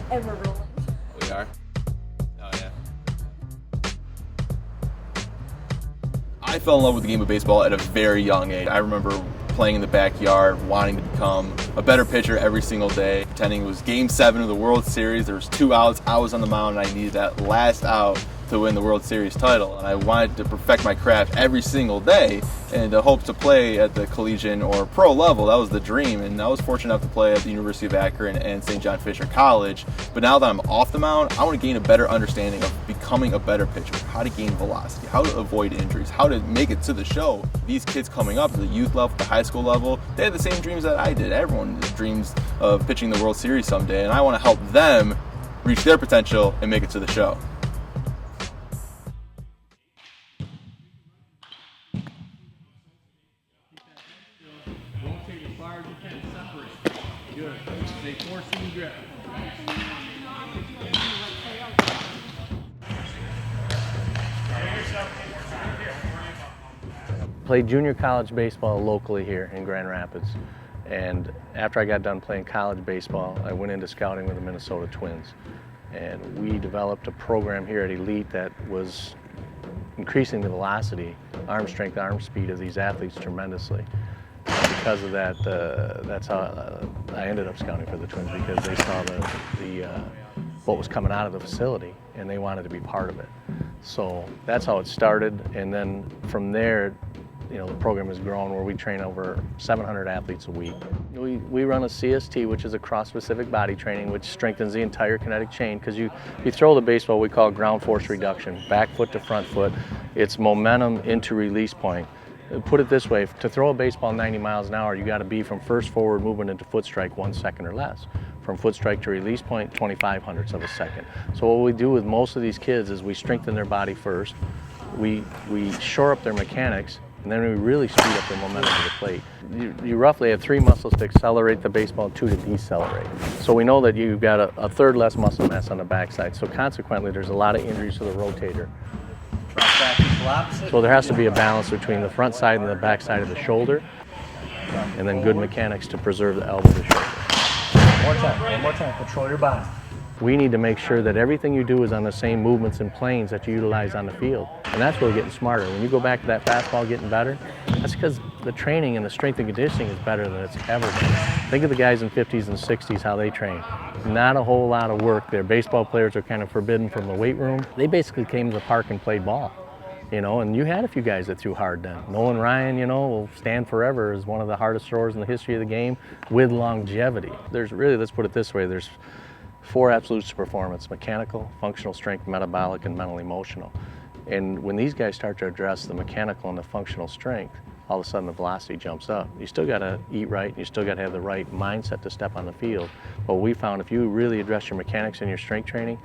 And we're rolling. We are? Oh, yeah. I fell in love with the game of baseball at a very young age. I remember playing in the backyard, wanting to become a better pitcher every single day, pretending it was Game 7 of the World Series. There was 2 outs, I was on the mound, and I needed that last out to win the World Series title. And I wanted to perfect my craft every single day and to hope to play at the collegiate or pro level. That was the dream, and I was fortunate enough to play at the University of Akron and St. John Fisher College. But now that I'm off the mound, I want to gain a better understanding of becoming a better pitcher, how to gain velocity, how to avoid injuries, how to make it to the show. These kids coming up at the youth level, the high school level, they had the same dreams that I did. Everyone dreams of pitching the World Series someday, and I want to help them reach their potential and make it to the show. Played junior college baseball locally here in Grand Rapids, and after I got done playing college baseball, I went into scouting with the Minnesota Twins, and we developed a program here at Elite that was increasing the velocity, arm strength, arm speed of these athletes tremendously. Because of that, that's how I ended up scouting for the Twins, because they saw what was coming out of the facility and they wanted to be part of it. So that's how it started, and then from there, you know, the program has grown where we train over 700 athletes a week. We run a CST, which is a cross-specific body training, which strengthens the entire kinetic chain, because you throw the baseball, we call ground force reduction, back foot to front foot. It's momentum into release point. Put it this way, to throw a baseball 90 miles an hour, you got to be from first forward movement into foot strike 1 second or less. From foot strike to release point, 25/100ths of a second. So what we do with most of these kids is we strengthen their body first, we shore up their mechanics, and then we really speed up their momentum to the plate. You roughly have 3 muscles to accelerate the baseball and 2 to decelerate. So we know that you've got a third less muscle mass on the backside. So consequently, there's a lot of injuries to the rotator. So there has to be a balance between the front side and the back side of the shoulder, and then good mechanics to preserve the elbow to shoulder. One more time, control your body. We need to make sure that everything you do is on the same movements and planes that you utilize on the field. And that's where we're getting smarter. When you go back to that fastball getting better, that's because the training and the strength and conditioning is better than it's ever been. Think of the guys in 50s and 60s, how they train. Not a whole lot of work there. Baseball players are kind of forbidden from the weight room. They basically came to the park and played ball. You know, and you had a few guys that threw hard then. Nolan Ryan, you know, will stand forever as one of the hardest throwers in the history of the game with longevity. There's really, let's put it this way, there's 4 absolutes to performance: mechanical, functional strength, metabolic, and mental emotional. And when these guys start to address the mechanical and the functional strength, all of a sudden the velocity jumps up. You still got to eat right, and you still got to have the right mindset to step on the field. But we found if you really address your mechanics and your strength training,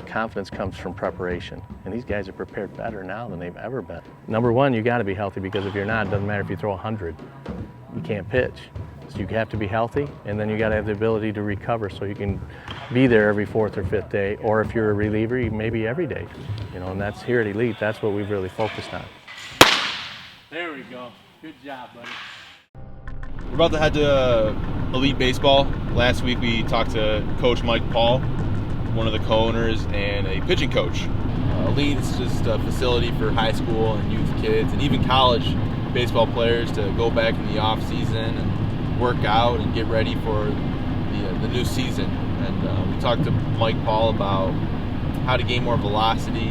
confidence comes from preparation. And these guys are prepared better now than they've ever been. Number one, you got to be healthy, because if you're not, it doesn't matter if you throw 100. You can't pitch. So you have to be healthy, and then you got to have the ability to recover so you can be there every 4th or 5th day, or if you're a reliever, maybe every day. You know, and that's here at Elite, that's what we've really focused on. There we go. Good job, buddy. We're about to head to Elite Baseball. Last week we talked to Coach Mike Paul, one of the co-owners and a pitching coach. Elite is just a facility for high school and youth kids and even college baseball players to go back in the off season and work out and get ready for the new season. And we talked to Mike Paul about how to gain more velocity,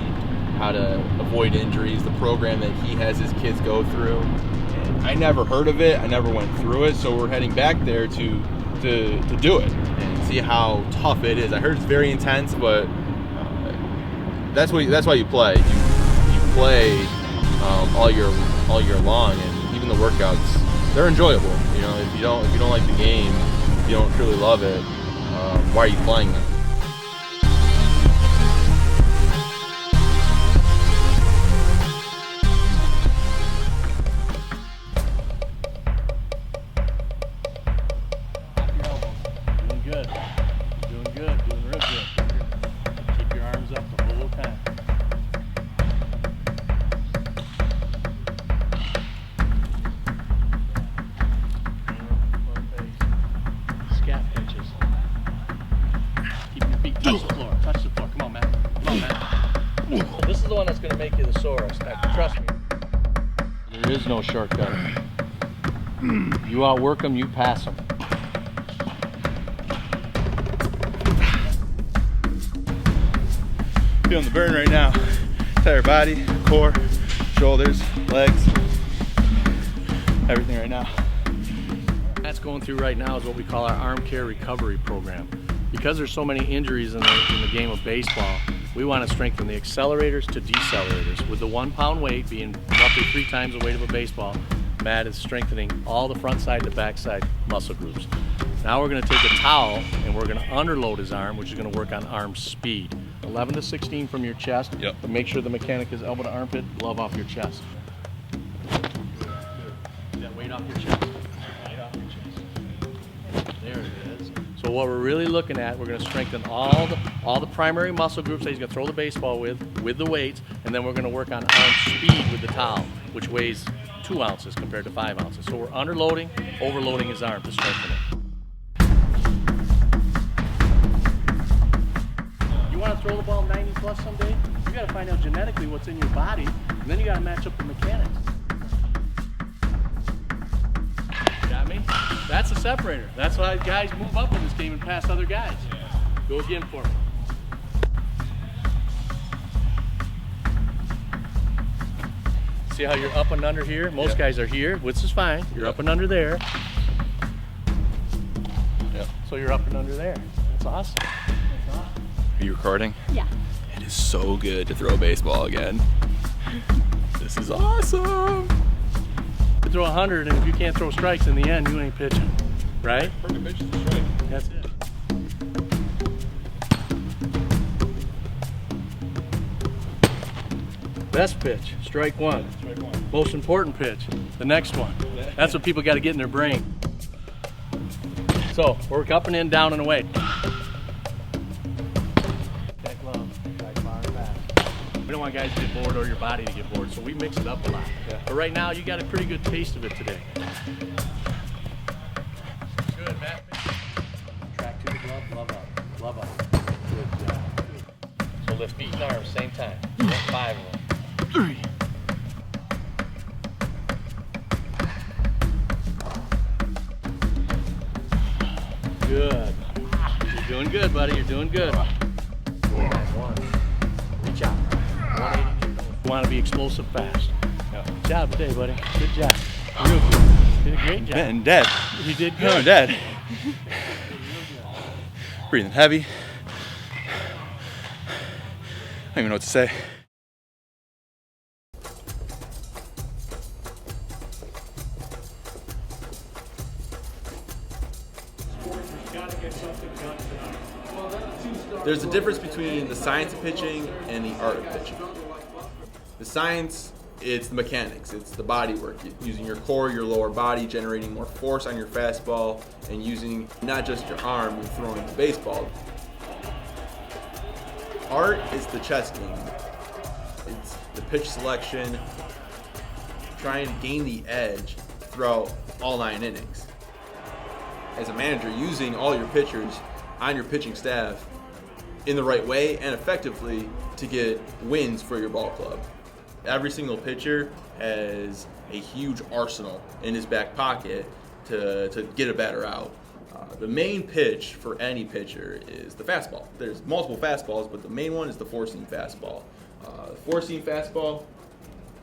how to avoid injuries, the program that he has his kids go through. And I never heard of it, I never went through it, so we're heading back there to do it and see how tough it is. I heard it's very intense, but that's why you play. You play all year long, and even the workouts, they're enjoyable. You know, if you don't like the game, if you don't truly love it, why are you playing them? Touch the floor. Touch the floor. Come on, Matt. Come on, Matt. This is the one that's going to make you the sorest. Trust me. There is no shortcut. You outwork them, you pass them. Feeling the burn right now. Entire body, core, shoulders, legs, everything right now. That's going through right now is what we call our arm care recovery program. Because there's so many injuries in the game of baseball, we want to strengthen the accelerators to decelerators. With the 1 pound weight being roughly 3 times the weight of a baseball, Matt is strengthening all the front side to back side muscle groups. Now we're going to take a towel and we're going to underload his arm, which is going to work on arm speed. 11 to 16 from your chest, but make sure the mechanic is elbow to armpit, glove off your chest. That weight off your chest. Weight off your chest. There it is. So what we're really looking at, we're going to strengthen all the primary muscle groups that he's going to throw the baseball with the weights, and then we're going to work on arm speed with the towel, which weighs 2 ounces compared to 5 ounces. So we're underloading, overloading his arm to strengthen it. You want to throw the ball 90 plus someday? You got to find out genetically what's in your body, and then you got to match up the mechanics. Got me? That's a separator. That's why guys move up in this game and pass other guys. Go again for me. See how you're up and under here? Most guys are here, which is fine. You're up and under there. So you're up and under there. That's awesome. Are you recording? Yeah. It is so good to throw a baseball again. This is awesome. You throw 100, and if you can't throw strikes in the end, you ain't pitching, right? Perfect pitch is a strike. That's it. Best pitch, strike one. Most important pitch, the next one. That's what people got to get in their brain. So work up and in, down and away. That glove, back far and back. We don't want guys to get bored or your body to get bored, so we mix it up a lot. But right now, you got a pretty good taste of it today. Good, Matt. Track to the glove, glove up, glove up. Good job. So lift feet and arms, same time. 5 of them. 3. Good. You're doing good, buddy. You're doing good. 1. Reach out. 180. You want to be explosive fast. Good job today, buddy. Good job. You did a great job. I'm dead. You did good. I'm dead. Breathing heavy. I don't even know what to say. There's a difference between the science of pitching and the art of pitching. The science, it's the mechanics, it's the body work, using your core, your lower body, generating more force on your fastball, and using not just your arm when throwing the baseball. Art is the chess game. It's the pitch selection, trying to gain the edge throughout all 9 innings. As a manager, using all your pitchers on your pitching staff in the right way and effectively to get wins for your ball club. Every single pitcher has a huge arsenal in his back pocket to get a batter out. The main pitch for any pitcher is the fastball. There's multiple fastballs, but the main one is the 4-seam fastball. The 4-seam fastball,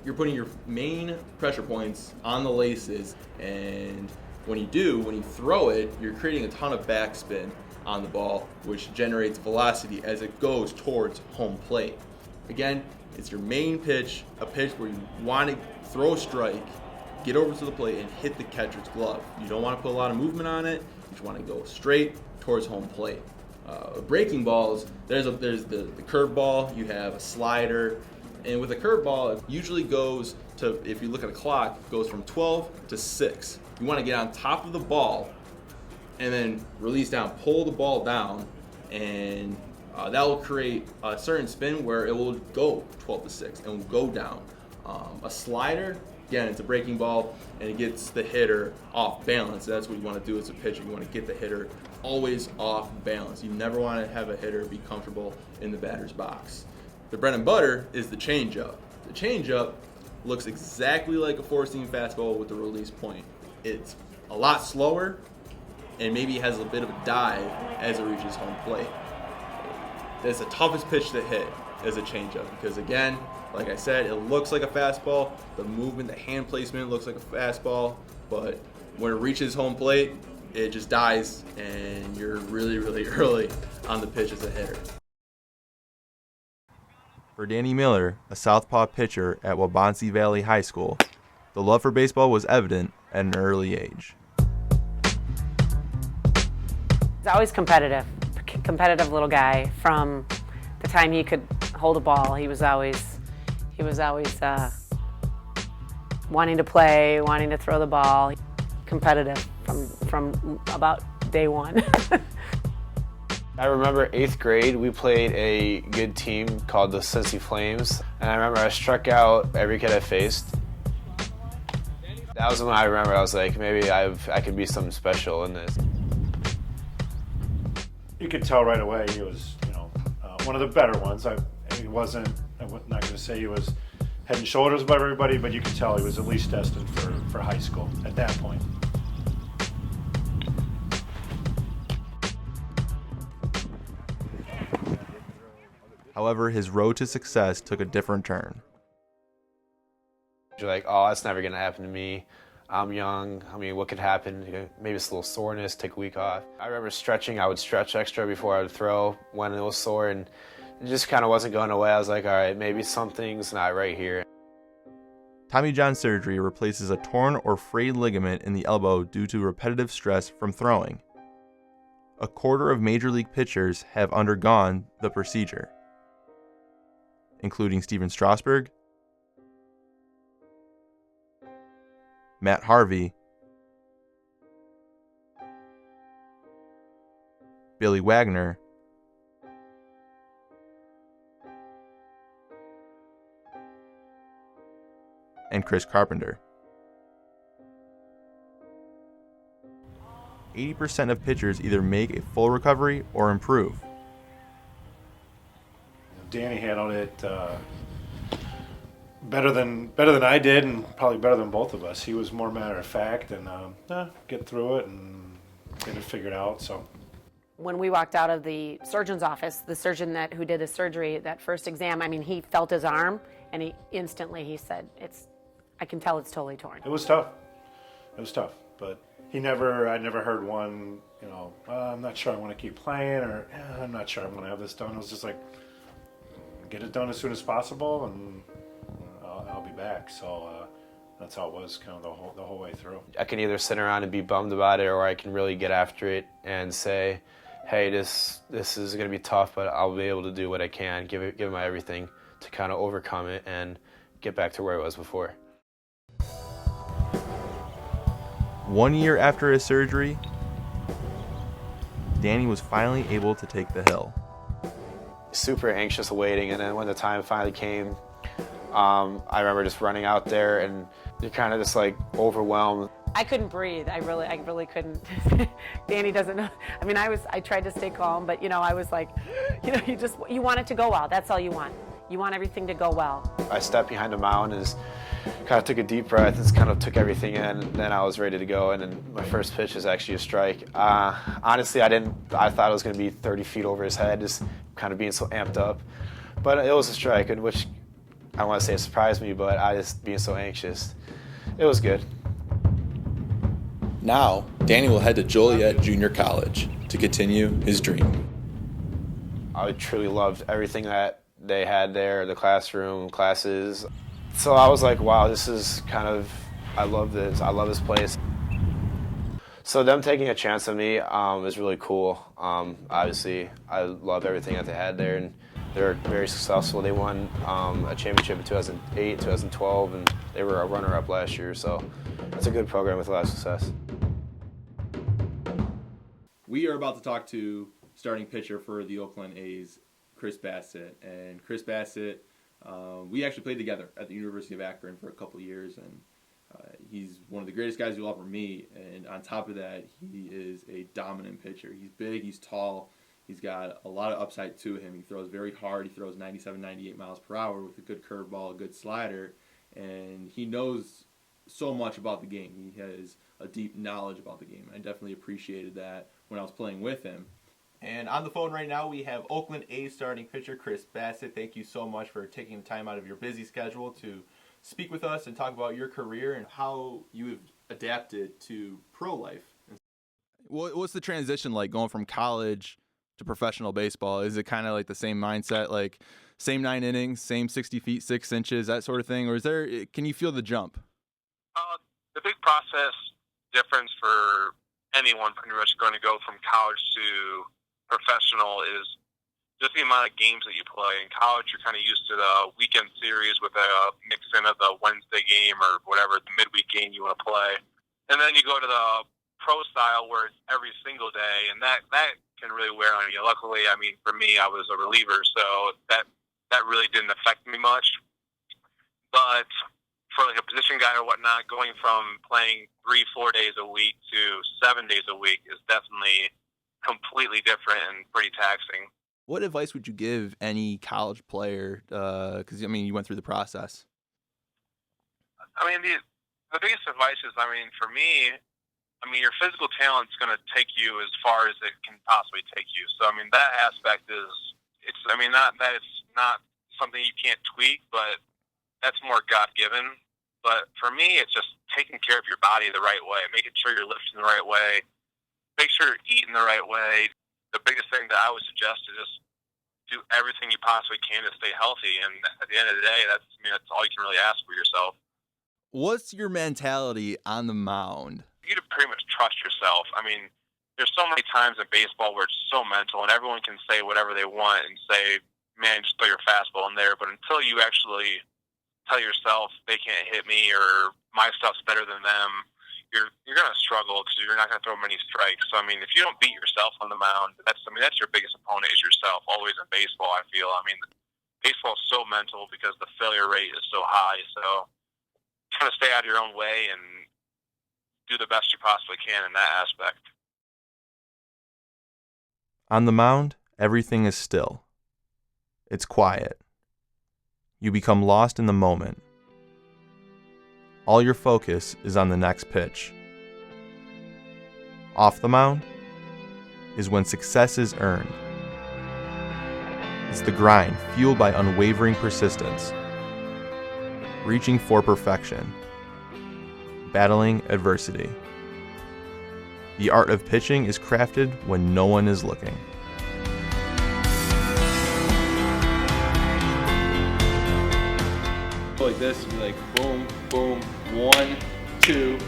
you're putting your main pressure points on the laces, and when you throw it, you're creating a ton of backspin on the ball, which generates velocity as it goes towards home plate. Again, it's your main pitch, a pitch where you want to throw a strike, get over to the plate, and hit the catcher's glove. You don't want to put a lot of movement on it. You just want to go straight towards home plate. Breaking balls, there's the curve ball, you have a slider, and with a curve ball, it usually goes to, if you look at a clock, it goes from 12 to 6. You want to get on top of the ball and then release down, pull the ball down, and that will create a certain spin where it will go 12 to 6 and will go down. A slider, again, it's a breaking ball, and it gets the hitter off balance. That's what you want to do as a pitcher. You want to get the hitter always off balance. You never want to have a hitter be comfortable in the batter's box. The bread and butter is the changeup. The changeup looks exactly like a four-seam fastball with the release point. It's a lot slower and maybe has a bit of a dive as it reaches home plate. That's the toughest pitch to hit as a changeup because, again, like I said, it looks like a fastball. The movement, the hand placement looks like a fastball, but when it reaches home plate, it just dies and you're really, really early on the pitch as a hitter. For Danny Miller, a southpaw pitcher at Waubonsee Valley High School, the love for baseball was evident at an early age. He's always competitive little guy. From the time he could hold a ball, he was always wanting to play, wanting to throw the ball. Competitive from about day one. I remember 8th grade, we played a good team called the Cincy Flames, and I remember I struck out every kid I faced. That was when I remember I was like, maybe I could be something special in this. You could tell right away he was, one of the better ones. He wasn't, I'm not going to say he was head and shoulders above everybody, but you could tell he was at least destined for high school at that point. However, his road to success took a different turn. You're like, oh, that's never going to happen to me. I'm young. I mean, what could happen? Maybe it's a little soreness, take a week off. I remember stretching. I would stretch extra before I would throw when it was sore, and it just kind of wasn't going away. I was like, all right, maybe something's not right here. Tommy John surgery replaces a torn or frayed ligament in the elbow due to repetitive stress from throwing. A quarter of Major League pitchers have undergone the procedure, including Steven Strasburg, Matt Harvey, Billy Wagner, and Chris Carpenter. 80% of pitchers either make a full recovery or improve. Danny handled it better than I did, and probably better than both of us. He was more matter of fact and get through it and get it figured out. So When we walked out of the surgeon's office, the surgeon who did the surgery, that first exam, I mean, he felt his arm, and he said, I can tell it's totally torn. it was tough. But I never heard one, I'm not sure I want to keep playing, or I'm not sure I want to have this done. It was just like, get it done as soon as possible, and I'll be back. So that's how it was kind of the whole way through. I can either sit around and be bummed about it, or I can really get after it and say, hey, this is going to be tough, but I'll be able to do what I can, give it my everything to kind of overcome it and get back to where I was before. 1 year after his surgery, Danny was finally able to take the hill. Super anxious waiting, and then when the time finally came, I remember just running out there, and you're kind of just like overwhelmed. I couldn't breathe. I really couldn't. Danny doesn't know. I mean, I tried to stay calm, but I was like, you want it to go well. That's all you want. You want everything to go well. I stepped behind the mound and just kind of took a deep breath, and kind of took everything in, and then I was ready to go, and then my first pitch is actually a strike. Honestly, I thought it was going to be 30 feet over his head, just kind of being so amped up. But it was a strike, in which I want to say it surprised me, but I just being so anxious. It was good. Now, Danny will head to Joliet Junior College to continue his dream. I truly loved everything that they had there, the classroom, classes. So I was like, wow, this is I love this. I love this place. So them taking a chance on me is really cool. Obviously, I love everything that they had there, and they're very successful. They won a championship in 2008, 2012, and they were a runner-up last year. So it's a good program with a lot of success. We are about to talk to starting pitcher for the Oakland A's, Chris Bassitt. And Chris Bassitt, we actually played together at the University of Akron for a couple years, and He's one of the greatest guys you'll ever meet, and on top of that, he is a dominant pitcher. He's big, he's tall, he's got a lot of upside to him. He throws very hard. He throws 97, 98 miles per hour with a good curveball, a good slider, and he knows so much about the game. He has a deep knowledge about the game. I definitely appreciated that when I was playing with him. And on the phone right now, we have Oakland A starting pitcher Chris Bassitt. Thank you so much for taking the time out of your busy schedule to speak with us and talk about your career and how you have adapted to pro life. What's the transition like going from college to professional baseball? Is it kind of like the same mindset, like same 9 innings, same 60 feet, 6 inches, that sort of thing? Or can you feel the jump? The big process difference for anyone pretty much going to go from college to professional is just the amount of games that you play. In college, you're kind of used to the weekend series with a mix in of the Wednesday game or whatever, the midweek game you want to play. And then you go to the pro style where it's every single day, and that can really wear on you. Luckily, I mean, for me, I was a reliever, so that really didn't affect me much. But for like a position guy or whatnot, going from playing 3-4 days a week to 7 days a week is definitely completely different and pretty taxing. What advice would you give any college player? Because, I mean, you went through the process. I mean, the biggest advice is, I mean, for me, I mean, your physical talent's going to take you as far as it can possibly take you. So, I mean, that aspect is, I mean, not that it's not something you can't tweak, but that's more God-given. But for me, it's just taking care of your body the right way, making sure you're lifting the right way, make sure you're eating the right way. The biggest thing that I would suggest is just do everything you possibly can to stay healthy. And at the end of the day, that's all you can really ask for yourself. What's your mentality on the mound? You need to pretty much trust yourself. I mean, there's so many times in baseball where it's so mental and everyone can say whatever they want and say, man, just throw your fastball in there. But until you actually tell yourself they can't hit me or my stuff's better than them, you're going to struggle because you're not going to throw many strikes. So, I mean, if you don't beat yourself on the mound, that's your biggest opponent is yourself, always in baseball, I feel. I mean, baseball is so mental because the failure rate is so high. So, kind of stay out of your own way and do the best you possibly can in that aspect. On the mound, everything is still. It's quiet. You become lost in the moment. All your focus is on the next pitch. Off the mound is when success is earned. It's the grind fueled by unwavering persistence, reaching for perfection, battling adversity. The art of pitching is crafted when no one is looking. Like this, you'd be like boom, boom, 1, 2,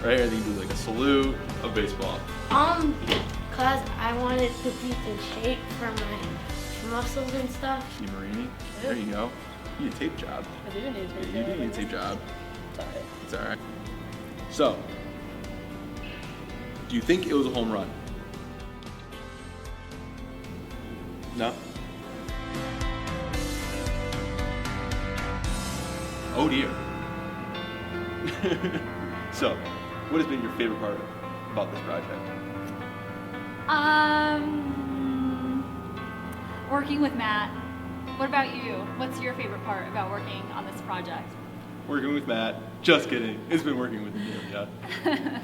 right here. Then you do like a salute of baseball. Cause I wanted to be in shape for my muscles and stuff. You Marini? There you go. You need a tape job. I do need a tape job. You do need a tape job. It's alright. It's alright. So, do you think it was a home run? No? Oh dear. So, what has been your favorite part about this project? Working with Matt. What about you? What's your favorite part about working on this project? Working with Matt. Just kidding. It's been working with you, yeah.